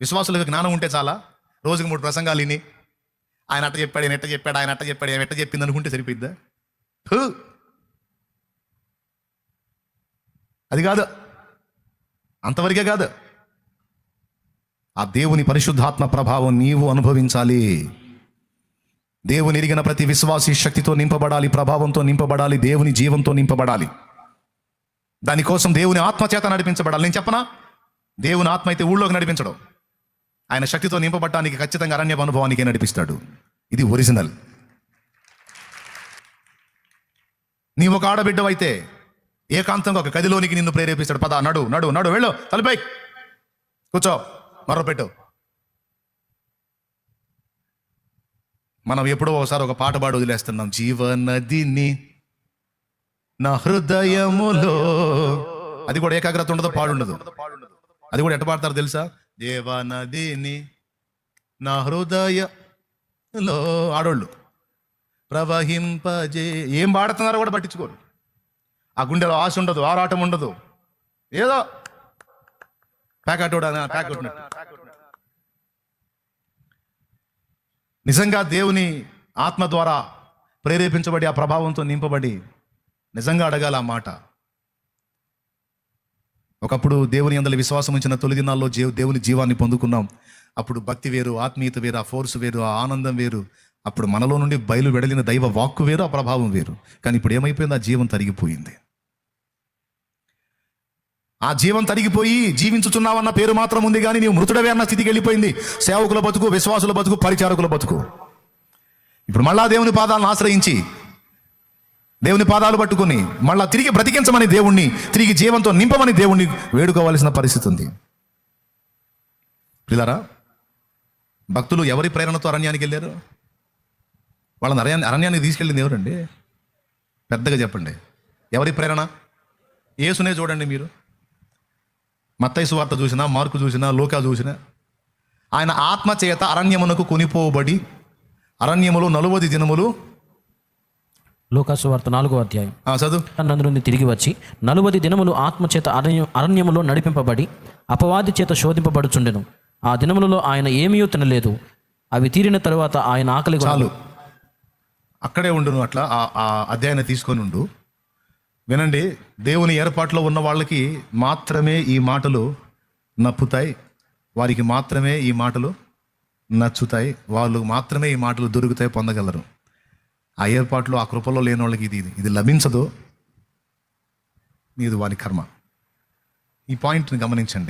విశ్వాసులకు జ్ఞానం ఉంటే చాలా, రోజుకి 3 ప్రసంగాలు విని ఆయన అట్ట చెప్పాడు, ఆయన ఎట్ట చెప్పాడు, ఆయన అట్ట చెప్పాడు, ఆయన ఎట్ట చెప్పింది అనుకుంటే సరిపోయిద్దా? అది కాదు, అంతవరకే కాదు. ఆ దేవుని పరిశుద్ధాత్మ ప్రభావం నీవు అనుభవించాలి. దేవుని ఎరిగిన ప్రతి విశ్వాసి శక్తితో నింపబడాలి, ప్రభావంతో నింపబడాలి, దేవుని జీవంతో నింపబడాలి. దానికోసం దేవుని ఆత్మ చేత నడిపించబడాలి. నేను చెప్పనా, దేవుని ఆత్మ అయితే ఊళ్ళోకి నడిపించడం, ఆయన శక్తితో నింపబడటానికి ఖచ్చితంగా అరణ్య అనుభవానికి నడిపిస్తాడు. ఇది ఒరిజినల్. నీవు ఒక ఆడబిడ్డవైతే ఏకాంతంగా ఒక గదిలోనికి నిన్ను ప్రేరేపిస్తాడు. పద, నడు నడు నడు, వెళ్ళు, తలపై కూర్చో, మర్రపెట్టు. మనం ఎప్పుడో ఒకసారి ఒక పాట పాడి వదిలేస్తున్నాం, జీవనదిని నా హృదయములో. అది కూడా ఏకాగ్రత ఉండదు, పాడుండదు. అది కూడా ఎట్ట పాడతారు తెలుసా? దేవనదిని నా హృదయలో. ఆడోళ్ళు ప్రవహింపజే, ఏం పాడుతున్నారో కూడా పట్టించుకోరు. ఆ గుండెలో ఆశ ఉండదు, ఆరాటం ఉండదు, ఏదో ప్యాకెట్. నిజంగా దేవుని ఆత్మ ద్వారా ప్రేరేపించబడి ఆ ప్రభావంతో నింపబడి నిజంగా అడగాల ఆ మాట. ఒకప్పుడు దేవుని యందలి విశ్వాసం ఉంచిన తొలి దినాల్లో దేవుని జీవాన్ని పొందుకున్నాం. అప్పుడు భక్తి వేరు, ఆత్మీయత వేరు, ఆ ఫోర్స్ వేరు, ఆ ఆనందం వేరు. అప్పుడు మనలో నుండి బయలు వెడలిన దైవ వాక్కు వేరు, ఆ ప్రభావం వేరు. కానీ ఇప్పుడు ఏమైపోయింది? ఆ జీవం తరిగిపోయింది. ఆ జీవం తరిగిపోయి జీవించుచున్నావన్న పేరు మాత్రం ఉంది, కానీ నీవు మృతుడవే అన్న స్థితికి వెళ్ళిపోయింది. సేవకుల బతుకు, విశ్వాసుల బతుకు, పరిచారకుల బతుకు. ఇప్పుడు మళ్ళా దేవుని పాదాలను ఆశ్రయించి, దేవుని పాదాలు పట్టుకుని మళ్ళా తిరిగి బ్రతికించమని దేవుణ్ణి, తిరిగి జీవంతో నింపమని దేవుణ్ణి వేడుకోవాల్సిన పరిస్థితి ఉంది. పిల్లరా, భక్తులు ఎవరి ప్రేరణతో అరణ్యానికి వెళ్ళారు? వాళ్ళని అరణ్యానికి తీసుకెళ్ళింది ఎవరండి? పెద్దగా చెప్పండి. ఎవరి ప్రేరణ? యేసునే చూడండి మీరు. మత్తయి సువార్త చూసినా, మార్కు చూసినా, లూకా చూసినా, ఆయన ఆత్మ చేత అరణ్యమునకు కొనిపోబడి అరణ్యములో 40 దినములు. లూకా సువార్త 4వ అధ్యాయం చదువు. నందు నుండి తిరిగి వచ్చి 40 దినములు ఆత్మచేత అరణ్యములో నడిపింపబడి అపవాది చేత శోధింపబడుచుండెను. ఆ దినములలో ఆయన ఏమీ తినలేదు. అవి తీరిన తరువాత ఆయన ఆకలి. చాలు, అక్కడే ఉండు నువ్వు. అట్లా ఆ అధ్యాయాన్ని తీసుకొని ఉండు. వినండి, దేవుని ఏర్పాట్లో ఉన్న వాళ్ళకి మాత్రమే ఈ మాటలు నప్పుతాయి, వారికి మాత్రమే ఈ మాటలు నచ్చుతాయి, వాళ్ళు మాత్రమే ఈ మాటలు దొరుకుతాయి, పొందగలరు. ఆ ఏర్పాట్లో, ఆ కృపలో లేని వాళ్ళకి ఇది లభించదు. ఇది వారి కర్మ. ఈ పాయింట్ని గమనించండి.